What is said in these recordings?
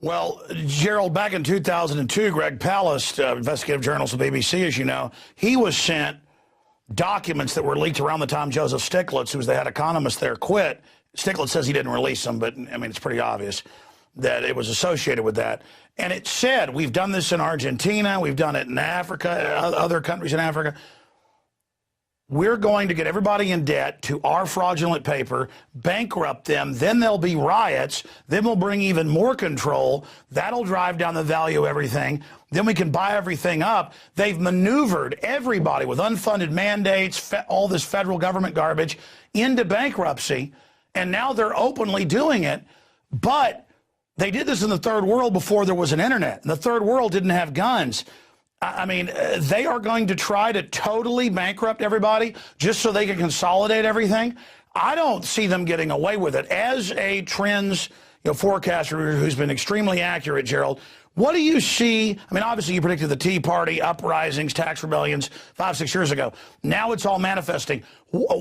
Well, Gerald, back in 2002, Greg Palast, investigative journalist of BBC, as you know, he was sent documents that were leaked around the time Joseph Stiglitz, who was the head economist there, quit. Stiglitz says he didn't release them, but I mean, it's pretty obvious that it was associated with that. And it said, we've done this in Argentina, we've done it in Africa, other countries in Africa. We're going to get everybody in debt to our fraudulent paper, bankrupt them, then there'll be riots, then we'll bring even more control. That'll drive down the value of everything. Then we can buy everything up. They've maneuvered everybody with unfunded mandates, all this federal government garbage into bankruptcy, and now they're openly doing it. But they did this in the third world before there was an internet, and the third world didn't have guns. I mean, they are going to try to totally bankrupt everybody just so they can consolidate everything. I don't see them getting away with it. As a trends forecaster who's been extremely accurate, Gerald, what do you see? I mean, obviously you predicted the Tea Party uprisings, tax rebellions 5-6 years ago. Now it's all manifesting.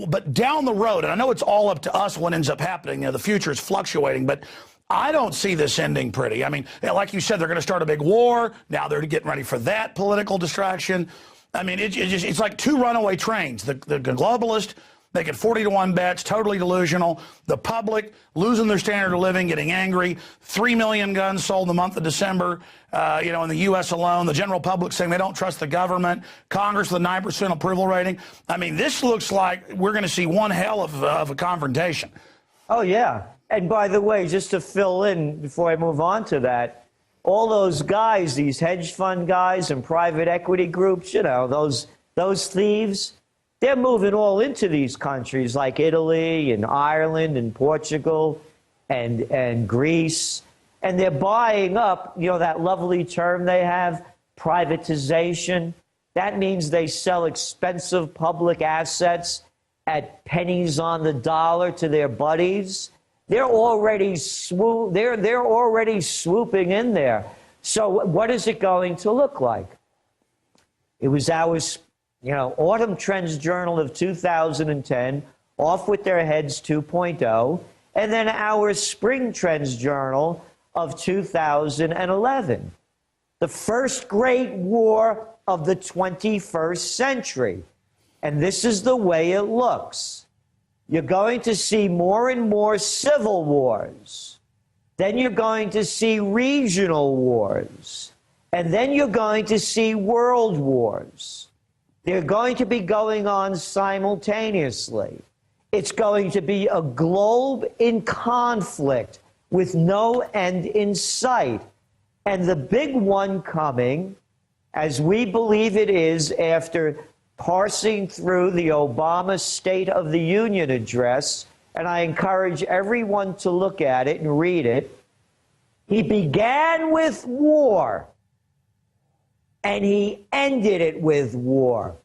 But down the road, and I know it's all up to us what ends up happening. The future is fluctuating, but I don't see this ending pretty. I mean, like you said, they're going to start a big war. Now they're getting ready for that political distraction. I mean, it's like two runaway trains. The globalist making 40-to-1 bets, totally delusional. The public losing their standard of living, getting angry. 3 million guns sold in the month of December, in the U.S. alone. The general public saying they don't trust the government. Congress with a 9% approval rating. I mean, this looks like we're going to see one hell of a confrontation. Oh, yeah. And by the way, just to fill in before I move on to that, all those guys, these hedge fund guys and private equity groups, those thieves, they're moving all into these countries like Italy and Ireland and Portugal and Greece. And they're buying up, that lovely term they have, privatization. That means they sell expensive public assets at pennies on the dollar to their buddies. They're already swooping in there. So what is it going to look like? It was our, Autumn Trends Journal of 2010, Off with Their Heads 2.0, and then our Spring Trends Journal of 2011. The first great war of the 21st century. And this is the way it looks. You're going to see more and more civil wars. Then you're going to see regional wars. And then you're going to see world wars. They're going to be going on simultaneously. It's going to be a globe in conflict with no end in sight. And the big one coming, as we believe it is after parsing through the Obama State of the Union address, and I encourage everyone to look at it and read it. He began with war, and he ended it with war.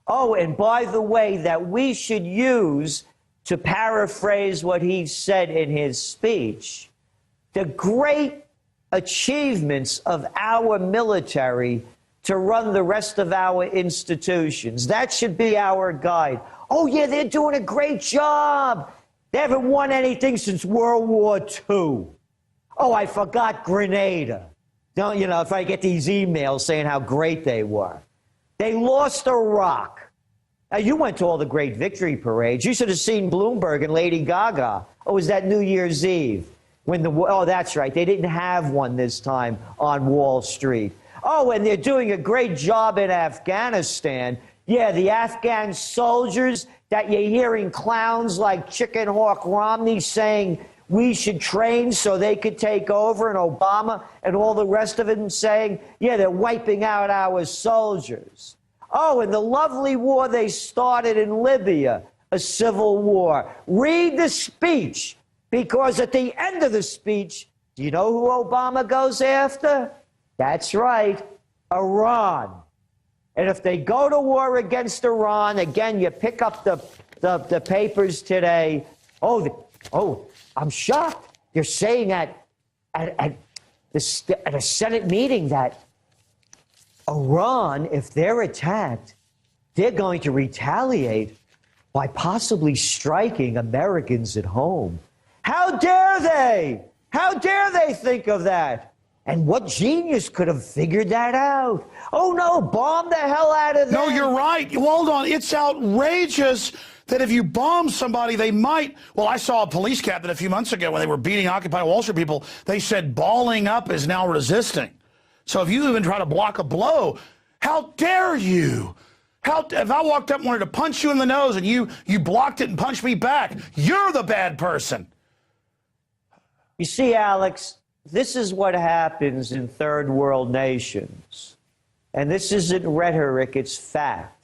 Oh, and by the way, that we should use, to paraphrase what he said in his speech, the great achievements of our military to run the rest of our institutions. That should be our guide. Oh, yeah, they're doing a great job. They haven't won anything since World War II. Oh, I forgot Grenada. Don't, if I get these emails saying how great they were. They lost Iraq. Now, you went to all the great victory parades. You should have seen Bloomberg and Lady Gaga. Oh, was that New Year's Eve? Oh, that's right. They didn't have one this time on Wall Street. Oh, and they're doing a great job in Afghanistan. Yeah, the Afghan soldiers that you're hearing clowns like Chicken Hawk Romney saying we should train so they could take over, and Obama and all the rest of them saying, yeah, they're wiping out our soldiers. Oh, and the lovely war they started in Libya, a civil war. Read the speech, because at the end of the speech, do you know who Obama goes after? That's right, Iran. And if they go to war against Iran, again, you pick up the papers today. Oh, I'm shocked. They're saying at a Senate meeting that Iran, if they're attacked, they're going to retaliate by possibly striking Americans at home. How dare they? How dare they think of that? And what genius could have figured that out? Oh, no, bomb the hell out of them. No, you're right. Hold on. It's outrageous that if you bomb somebody, they might. Well, I saw a police captain a few months ago when they were beating Occupy Wall Street people. They said balling up is now resisting. So if you even try to block a blow, how dare you? If I walked up and wanted to punch you in the nose and you blocked it and punched me back, you're the bad person. You see, Alex, this is what happens in third world nations. And this isn't rhetoric, it's fact.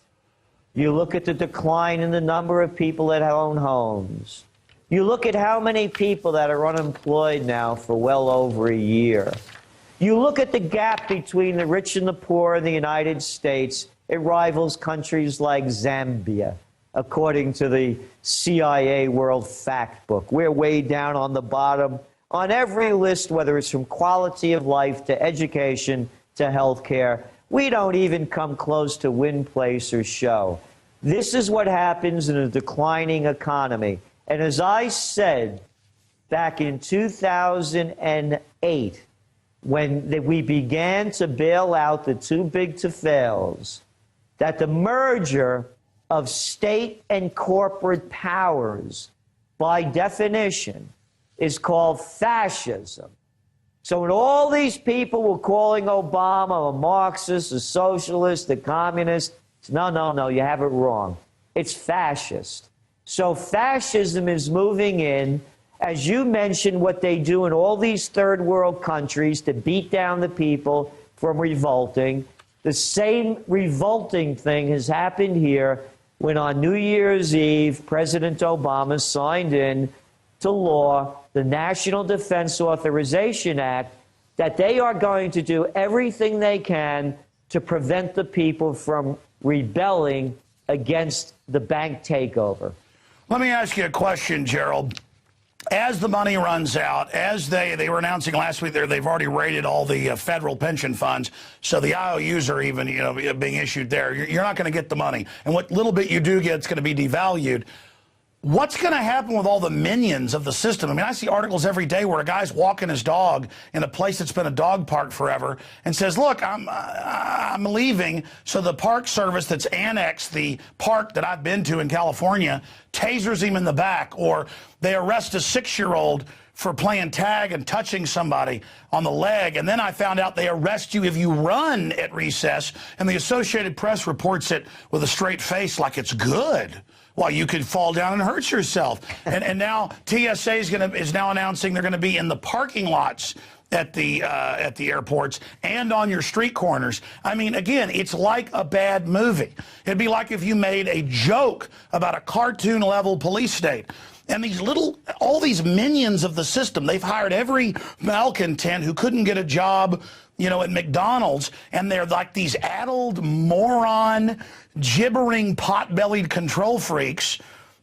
You look at the decline in the number of people that own homes. You look at how many people that are unemployed now for well over a year. You look at the gap between the rich and the poor in the United States. It rivals countries like Zambia, according to the CIA World Fact Book. We're way down on the bottom on every list, whether it's from quality of life to education to health care. We don't even come close to win, place, or show. This is what happens in a declining economy. And as I said back in 2008, when we began to bail out the too big to fails, that the merger of state and corporate powers, by definition, is called fascism. So when all these people were calling Obama a Marxist, a socialist, a communist, no, you have it wrong. It's fascist. So fascism is moving in, as you mentioned, what they do in all these third world countries to beat down the people from revolting. The same revolting thing has happened here when on New Year's Eve, President Obama signed in to law the National Defense Authorization Act, that they are going to do everything they can to prevent the people from rebelling against the bank takeover. Let me ask you a question, Gerald. As the money runs out, as they were announcing last week, they've already raided all the federal pension funds, so the IOUs are even being issued there. You're not going to get the money, and what little bit you do get, it's going to be devalued. What's going to happen with all the minions of the system? I mean, I see articles every day where a guy's walking his dog in a place that's been a dog park forever and says, look, I'm leaving. So the park service that's annexed the park that I've been to in California tasers him in the back, or they arrest a 6-year-old for playing tag and touching somebody on the leg. And then I found out they arrest you if you run at recess, and the Associated Press reports it with a straight face like it's good. Well, you could fall down and hurt yourself. And now TSA is now announcing they're going to be in the parking lots at the airports and on your street corners. I mean, again, it's like a bad movie. It'd be like if you made a joke about a cartoon-level police state. And all these minions of the system, they've hired every malcontent who couldn't get a job, at McDonald's, and they're like these addled, moron, gibbering, pot-bellied control freaks.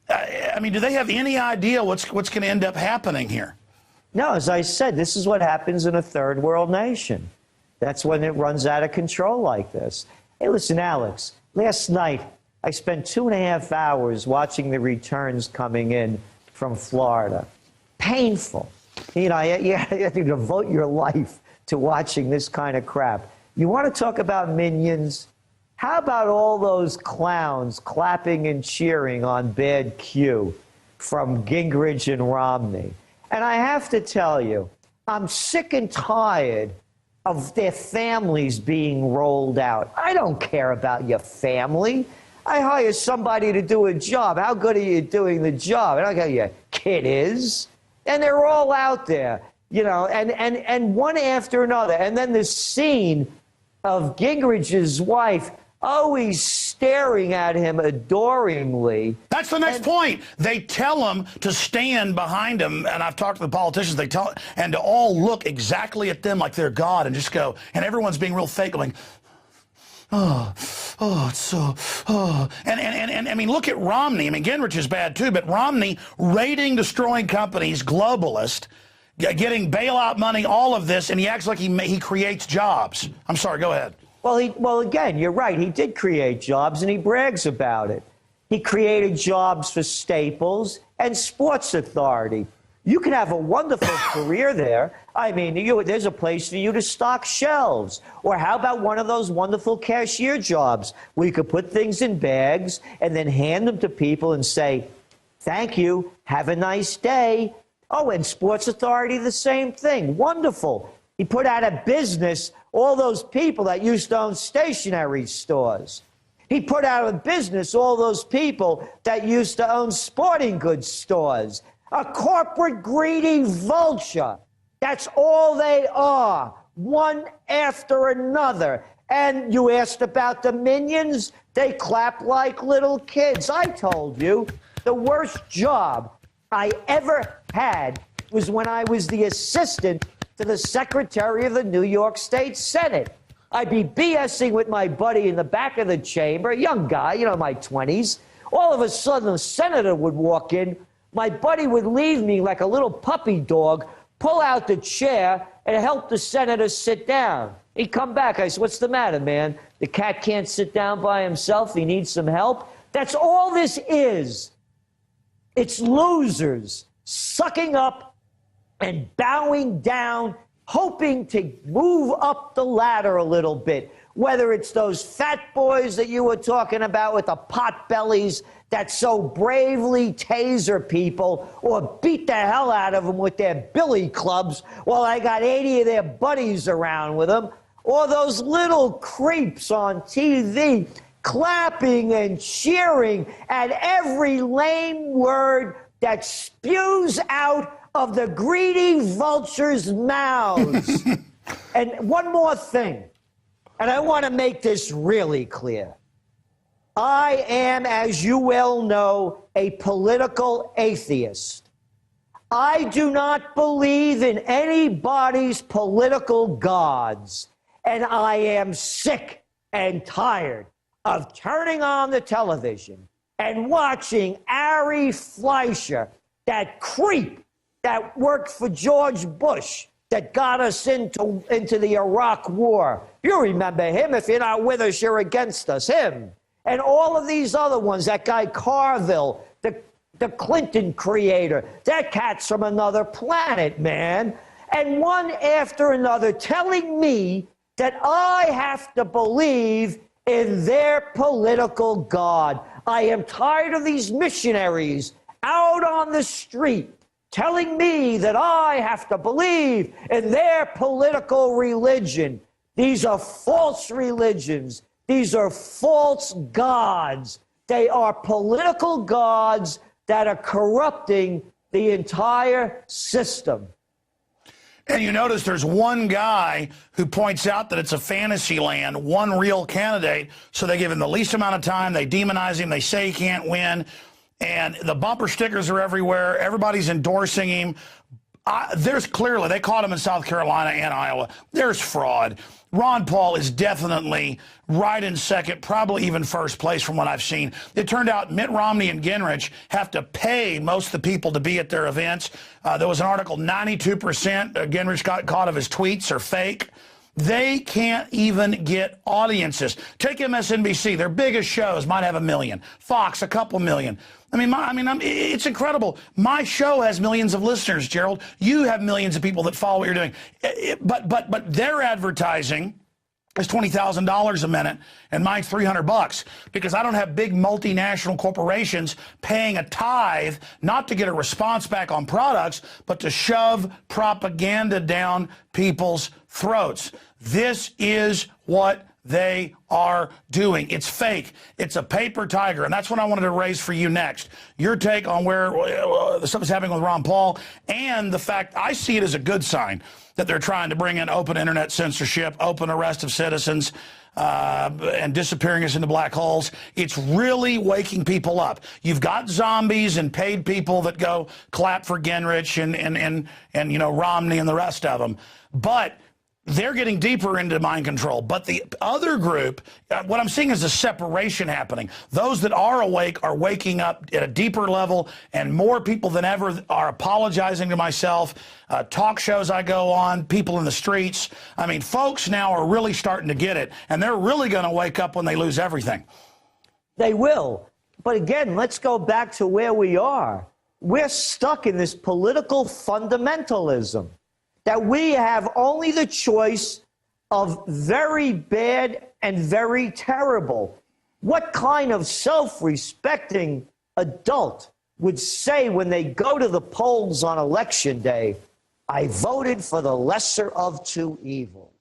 I mean, do they have any idea what's going to end up happening here? No, as I said, this is what happens in a third world nation. That's when it runs out of control like this. Hey, listen, Alex, last night I spent 2.5 hours watching the returns coming in from Florida. Painful. You have to devote your life to watching this kind of crap. You want to talk about minions? How about all those clowns clapping and cheering on bad cue from Gingrich and Romney? And I have to tell you, I'm sick and tired of their families being rolled out. I don't care about your family. I hire somebody to do a job. How good are you doing the job? I don't care who your kid is. And they're all out there, and one after another. And then the scene of Gingrich's wife always staring at him adoringly. That's the next point. They tell them to stand behind him, and I've talked to the politicians, and to all look exactly at them like they're God and just go, and everyone's being real fake, going, it's so, And I mean, look at Romney. I mean, Gingrich is bad too, but Romney raiding, destroying companies, globalist, getting bailout money, all of this, and he acts like he creates jobs. I'm sorry, go ahead. Well, again, you're right. He did create jobs, and he brags about it. He created jobs for Staples and Sports Authority. You can have a wonderful career there. I mean, there's a place for you to stock shelves. Or how about one of those wonderful cashier jobs where you could put things in bags and then hand them to people and say, thank you, have a nice day. Oh, and Sports Authority, the same thing. Wonderful. He put out of business all those people that used to own stationery stores. He put out of business all those people that used to own sporting goods stores. A corporate greedy vulture. That's all they are, one after another. And you asked about the minions? They clap like little kids. I told you, the worst job I ever had was when I was the assistant to the Secretary of the New York State Senate. I'd be BSing with my buddy in the back of the chamber, a young guy, you know, my 20s. All of a sudden, the senator would walk in. My buddy would leave me like a little puppy dog, pull out the chair, and help the senator sit down. He'd come back. I said, what's the matter, man? The cat can't sit down by himself. He needs some help. That's all this is. It's losers sucking up and bowing down, hoping to move up the ladder a little bit. Whether it's those fat boys that you were talking about with the pot bellies that so bravely taser people or beat the hell out of them with their billy clubs while I got 80 of their buddies around with them, or those little creeps on TV clapping and cheering at every lame word that spews out of the greedy vultures' mouths. And one more thing, and I want to make this really clear. I am, as you well know, a political atheist. I do not believe in anybody's political gods, and I am sick and tired of turning on the television and watching Ari Fleischer, that creep that worked for George Bush, that got us into the Iraq War. You remember him. If you're not with us, you're against us. Him. And all of these other ones, that guy Carville, the Clinton creator, that cat's from another planet, man. And one after another telling me that I have to believe in their political God. I am tired of these missionaries out on the street telling me that I have to believe in their political religion. These are false religions. These are false gods. They are political gods that are corrupting the entire system. And you notice there's one guy who points out that it's a fantasy land, one real candidate, so they give him the least amount of time, they demonize him, they say he can't win, and the bumper stickers are everywhere, everybody's endorsing him. There's clearly, they caught him in South Carolina and Iowa, there's fraud. Ron Paul is definitely right in second, probably even first place from what I've seen. It turned out Mitt Romney and Gingrich have to pay most of the people to be at their events. There was an article, 92% Gingrich got caught of his tweets are fake. They can't even get audiences. Take MSNBC, their biggest shows might have 1 million. Fox, a couple million. It's incredible. My show has millions of listeners, Gerald. You have millions of people that follow what you're doing. But their advertising is $20,000 a minute, and mine's $300 because I don't have big multinational corporations paying a tithe not to get a response back on products, but to shove propaganda down people's throats. This is what they are doing. It's fake. It's a paper tiger. And that's what I wanted to raise for you next. Your take on where the stuff is happening with Ron Paul and the fact I see it as a good sign that they're trying to bring in open internet censorship, open arrest of citizens, and disappearing us into black holes. It's really waking people up. You've got zombies and paid people that go clap for Gingrich and you know, Romney and the rest of them. But they're getting deeper into mind control. But the other group, what I'm seeing is a separation happening. Those that are awake are waking up at a deeper level, and more people than ever are apologizing to myself. Talk shows I go on, people in the streets. I mean, folks now are really starting to get it, and they're really going to wake up when they lose everything. They will. But again, let's go back to where we are. We're stuck in this political fundamentalism. that we have only the choice of very bad and very terrible. What kind of self-respecting adult would say when they go to the polls on election day, I voted for the lesser of two evils?